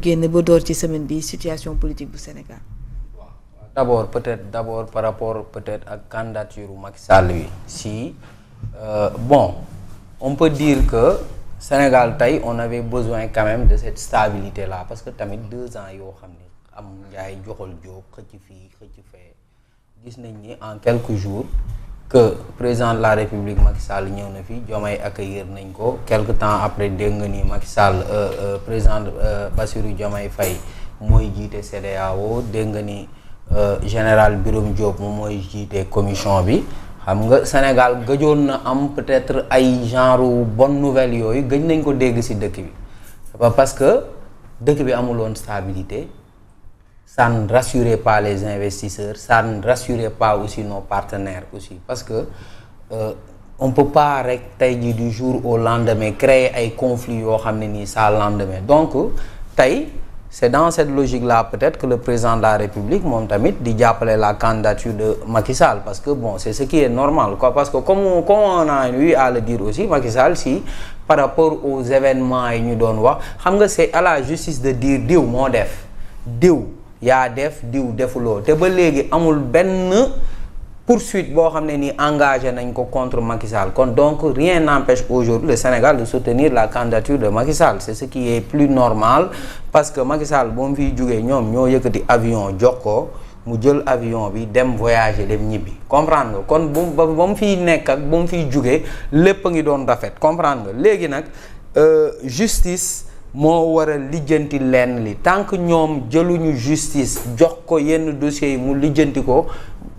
génn ba door ci semaine bi situation politique bu Sénégal. D'abord par rapport peut-être ak candidature Macky Sall bi si bon on peut dire que Sénégal tey on avait besoin quand même de cette stabilité là parce que tamit 2 ans yoo xam ne am njaay joxal jóg xëcc fii xëcc fee gis nañ ni en quelques jours que président de la République Macky Sall ñëw na fi Diomaye accueillir nañ ko quelque temps après dégg nga ni Macky Sall président Bassirou Diomaye Faye mooy jiite CEDEAO dégg nga ni général Birame Diop moom mooy jiite commission bi xam nga Sénégal gëjoon na am peut-être ay genre bonne nouvelle yooyu gëj nañ ko dégg ci dëkk bi c'est pas parce que dëkk bi amuloon stabilité ça ne rassurait pas les investisseurs ça ne rassurait pas aussi nos partenaires aussi parce que on peut pas rek tey jii du jour au lendemain créer ay conflits yoo xam ne nii ça lendemain donc tey c'est dans cette logique-là peut-être que le président de la République moom tamit di jàppale la candidature de Macky Sall parce que bon c'est ce qui est normal quoi parce que comme on a eu à le dire aussi Macky Sall si par rapport aux événements yi ñu doon wax xam nga c'est à la justice de dire diw moo def diw yaa def diw defuloo te ba léegi amul benn poursuite boo xam ne ni engagé nañ ko contre Macky Sall kon donc rien n'empêche aujourd'hui le Sénégal de soutenir la candidature de Macky Sall c'est ce qui est plus normal parce que Macky Sall ba mu fiy jógee ñoom ñoo yëkkati avion jox ko mu jël avion bi dem voyager dem ñibbi comprendre nga kon ba mu fiy nekk ak ba mu fiy jógee lépp a ngi doon rafet comprendre nga léegi nag justice moo war a lijjanti lenn li tant que ñoom jëluñu justice jox ko yenn dossiers yi mu lijjanti ko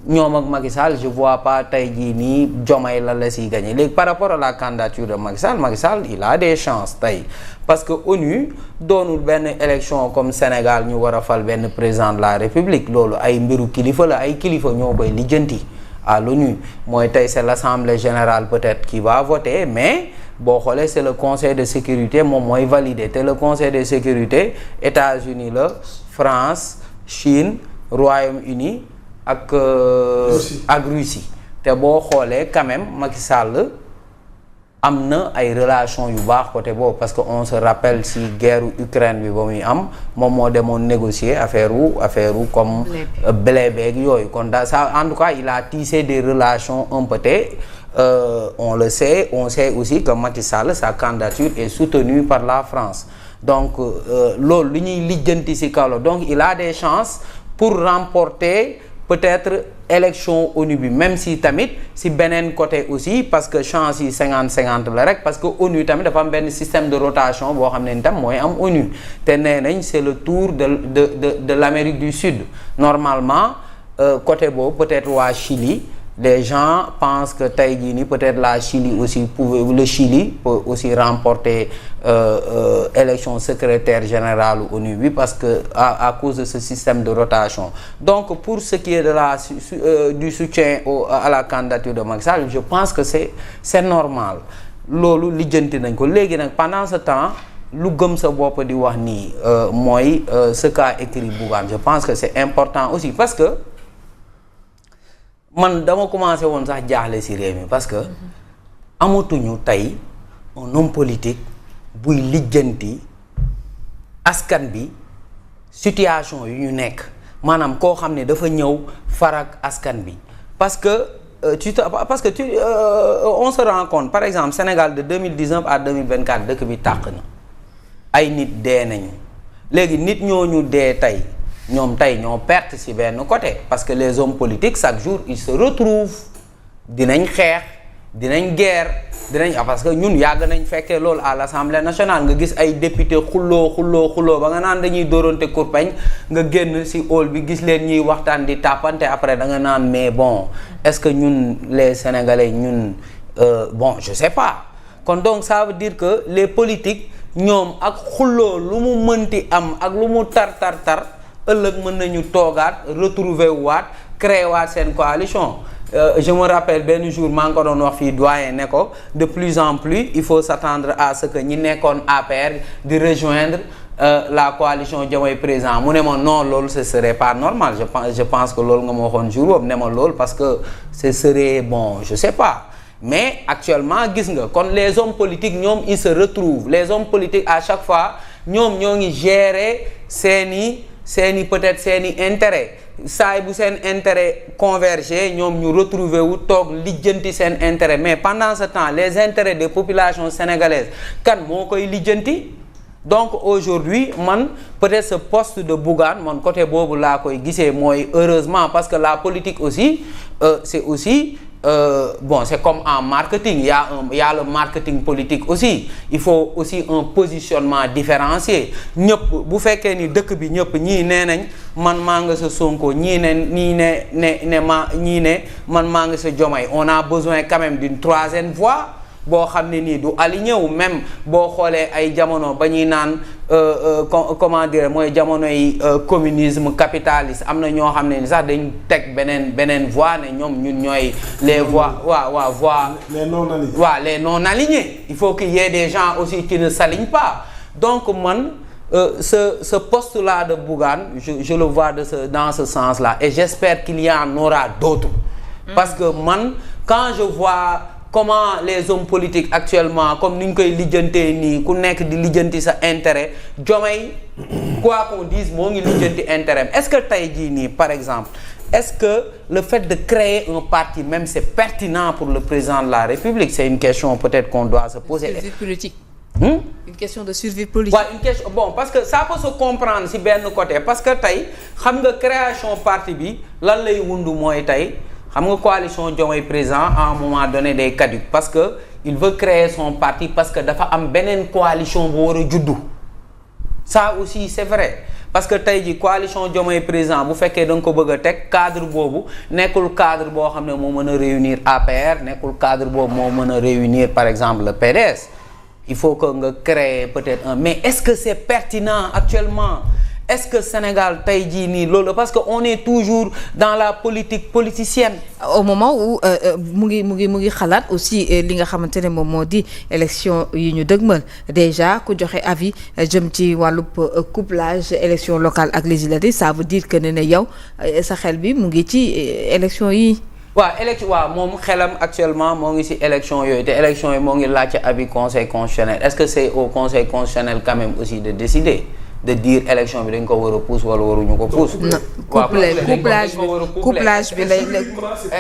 ñoom ak Macky Sall je vois pas tey jii nii Diomaye la siy gagné léegi par rapport à la candidature de Macky Sall il a des chances tey parce que ONU doonul benn élection comme Sénégal ñu war a fal benn président de la République loolu ay mbiru kilifa la ay kilifa ñoo koy lijjanti à l'ONU mooy tey c'est l'Assemblée générale peut-être qui va voter mais boo xoolee c'est le Conseil de sécurité moom mooy valider te le Conseil de sécurité États-Unis la France Chine Royaume-Uni ak Russie te boo xoolee quand même Macky Sall am na ay relations yu baax côté boobu parce que on se rappelle si guerre Ukraine bi ba muy am moom moo demoon négocier affaire wu comme blé beeg yooyu kon daal ça en tout cas il a tissé des relations un peu on le sait on sait aussi que Macky Sall sa candidature est soutenue par la France donc loolu li ñuy lijjanti ci kaw la donc il a des chances pour remporter peut-être élection ONU bi même si tamit si beneen côté aussi parce que chance yi 50-50 la rek parce que ONU tamit dafa am benn système de rotation boo xam ne ni tam mooy am ONU te nee nañ c'est le tour de l'Amérique du Sud normalement côté boobu peut-être waa Chili les gens pensent que tey jii nii peut-être le Chili peut aussi remporter élection secrétaire général ONU bi parce que à cause de ce système de rotation donc pour ce qui est de du soutien à la candidature de Macky Sall je pense que c'est normal loolu lijjanti nañ ko léegi nag pendant ce temps lu gëm sa bopp di wax nii mooy ce qu'a écrit Bougane je pense que c'est important aussi parce que man dama commencé woon sax jaaxle ci réew mi parce que amatuñu tey un homme politique buy lijjanti askan bi situation yu ñu nekk maanaam koo xam ne dafa ñëw farak askan bi parce que on se rend compte par exemple Sénégal de 2019 à 2024 dëkk bi tàq na ay nit dee nañu léegi nit ñooñu dee tey ñoom tey ñoo perte ci benn côté parce que les hommes politiques chaque jour ils se retrouvent dinañ xeex dinañ guerre parce que ñun yàgg nañ fekkee loolu à l'Assemblée nationale nga gis ay député xulloo ba nga naan dañuy dóorante kurpeñ nga génn ci hall bi gis leen ñuy waxtaan di tàppante après da nga naan mais bon est-ce que ñun les Sénégalais ñun bon je sais pas kon donc ça veut dire que les politiques ñoom ak xulloo lu mu mënti am ak lu mu tar ëllëg mën nañu toogaat retrouver waat créer waat seen coalition je me rappelle benn jour maa ngi ko doon wax fii doyen ne ko de plus en plus il faut s'attendre à ce que ñi nekkoon APR di rejoindre la coalition Diomaye président mu ne ma non loolu ce serait pas normal je pense que loolu nga ma waxoon jour boobu ne ma loolu parce que ce serait bon je sais pas mais actuellement gis nga kon les hommes politiques ñoom ils se retrouvent les hommes politiques à chaque fois ñoom ñoo ngi gérer seeni peut-être seeni intérêt saay bu seen intérêt converger ñoom ñu retrouver wu toog lijjanti seen intérêt mais pendant ce temps les intérêts des populations sénégalaises kan moo koy lijjanti. Donc aujourd'hui man peut-être ce poste de Bougane man côté boobu laa koy gisee mooy heureusement parce que la politique aussi c'est aussi bon c'est comme en marketing il y a le marketing politique aussi il faut aussi un positionnement différencié ñëpp bu fekkee ni dëkk bi ñëpp ñii nee nañ man maa nga sa Sonko ñii ne man maa nga sa Diomaye on a besoin quand même d'une troisième voie boo xam ne nii du aligné wu même boo xoolee ay jamono ba ñuy naan comment dire mooy jamonoy communisme capitaliste am na ñoo xam ne ni sax dañ teg beneen voie ne ñoom ñun ñooy les voies voies les non alignés les non alignés il faut qu'il y ait des gens aussi qui ne s'alignent pas donc man ce poste-là de Bougane je le vois dans ce sens-là et j'espère qu'il y en aura d'autres parce que man quand je vois comment les hommes politiques actuellement comme ni ñu koy lijjantee nii ku nekk di lijjanti sa intérêt Diomaye quoi qu'on dise moo ngi lijjanti intérêt est-ce que tey jii nii par exemple est-ce que le fait de créer un parti même c'est pertinent pour le président de la République c'est une question peut-être qu'on doit se poser. Survie politique. Une question de survie politique. Ouais, une question bon parce que ça peut se comprendre si benn côté parce que tey xam nga création parti bi lan lay wundu mooy tey. xam nga coalition Diomaye président à un moment donné day caduc parce que il veut créer son parti parce que dafa am beneen coalition bu war a juddu ça aussi c'est vrai parce que tey ji coalition Diomaye président bu fekkee da nga ko bëgg a teg cadre boobu nekkul cadre boo xam ne moo mën a réunir APR nekkul cadre boobu moo mën a réunir par exemple le PDS il faut que nga créer peut-être un mais est-ce que c'est pertinent actuellement est-ce que Sénégal tey jii nii loolu parce que on est toujours dans la politique politicienne. au moment où mu ngi xalaat aussi li nga xamante ne moom moo di élection yi ñu dëgmal déjà ku joxe avis jëm ci wàllub couplage élection locale ak législative ça veut dire que ne yow sa xel bi mu ngi ci élection yi. waaw moom xelam actuellement moo ngi ci élection yooyu te élection yi moo ngi laajte avis conseil constitutionnel est-ce que c'est au conseil constitutionnel quand même aussi de décider. de dire élection bi dañ ko war a pousse wala waruñu ko pousse. couplage bi lay.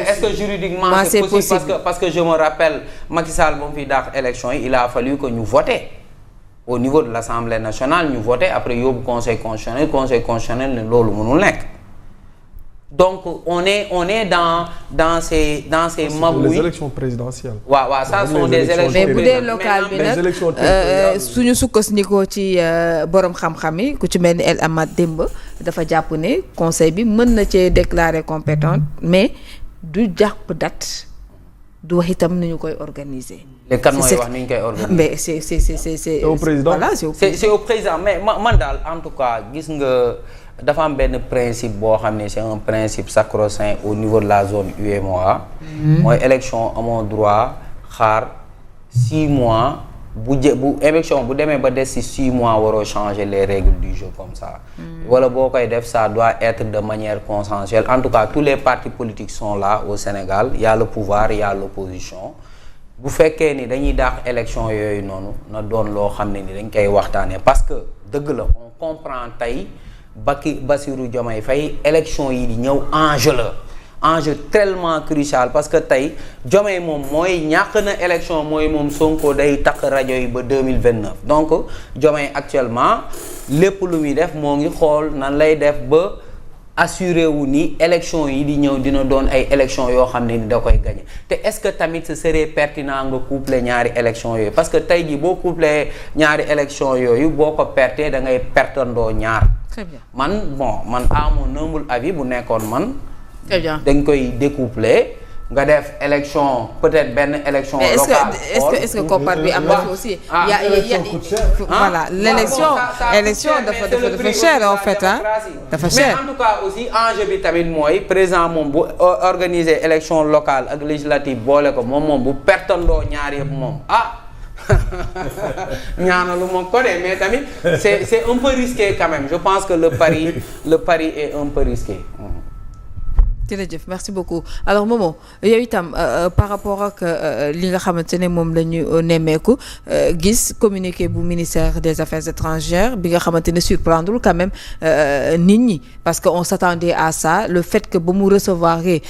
est-ce que juridiquement c'est possible parce que je me rappelle Macky Sall ba mu fi daax élection yi il a fallu que ñu voter au niveau de l'Assemblée nationale ñu voter après yóbbu conseil constitutionnel ne loolu mënul nekk. donc on est dans ces magouilles. les élections présidentielles. waaw ça sont des élections mais bu dee local bi nag suñu sukkandikoo ci borom xam-xam yi ku ci mel ni El Amath Demba dafa jàpp ne conseil bi mën na cee déclarer compétente mais du jàpp date du wax itam ni ñu koy organiser. léegi kan mooy wax ni ñu koy organiser. mais c'est au président voilà c'est au président mais man daal en tout cas gis nga. dafa am benn principe boo xam ne c'est un principe sacro-saint au niveau de la zone UEMOA. mooy élection amoo droit xaar 6 mois bu élection bu demee ba des ci 6 mois waroo changer les règles du jeu comme ça. wala boo koy def ça doit être de manière consensuelle en tout cas tous les partis politiques sont là au Sénégal il y a le pouvoir il y a l'opposition bu fekkee ni dañuy daax élection yooyu noonu na doon loo xam ne ni dañ koy waxtaanee parce que dëgg la on comprend tey. Bassirou Diomaye Faye élection yi di ñëw enjeu tellement crucial parce que tey Diomaye moom mooy ñàkk na élection mooy moom Sonko day takk rajo yi ba 2029 donc Diomaye actuellement lépp lu muy def moo ngi xool nan lay def ba assuré wu ni élection yi di ñëw dina doon ay élection yoo xam ne ni da koy gagner te est-ce que tamit ce serait pertinent nga coupler ñaari élection yooyu parce que tey jii boo coupler ñaari élection yooyu boo ko pertee da ngay pertandoo ñaar. Très bien. man à mon humble avis bu nekkoon man. Très bien. dañ koy découpler nga def élection peut-être benn élection locale. est-ce que koppar bi am na aussi. voilà l'élection dafa cher en fait dafa cher. mais en tout cas aussi enjeu bi tamit mooy président moom bu organiser élection locale ak législative boole ko moom bu pertandoo ñaar yëpp moom ñaanalu ma ko de mais tamit c'est un peu risqué quand même je pense que le pari est un peu risqué. jërëjëf merci beaucoup alors Momo yow itam par rapport ak li nga xamante ne moom la ñu nemmeeku gis communiqué bu ministère des affaires étrangères bi nga xamante ne surprendre quand même nit ñi parce que on s'attendait à ça le fait que ba mu recevoir Macky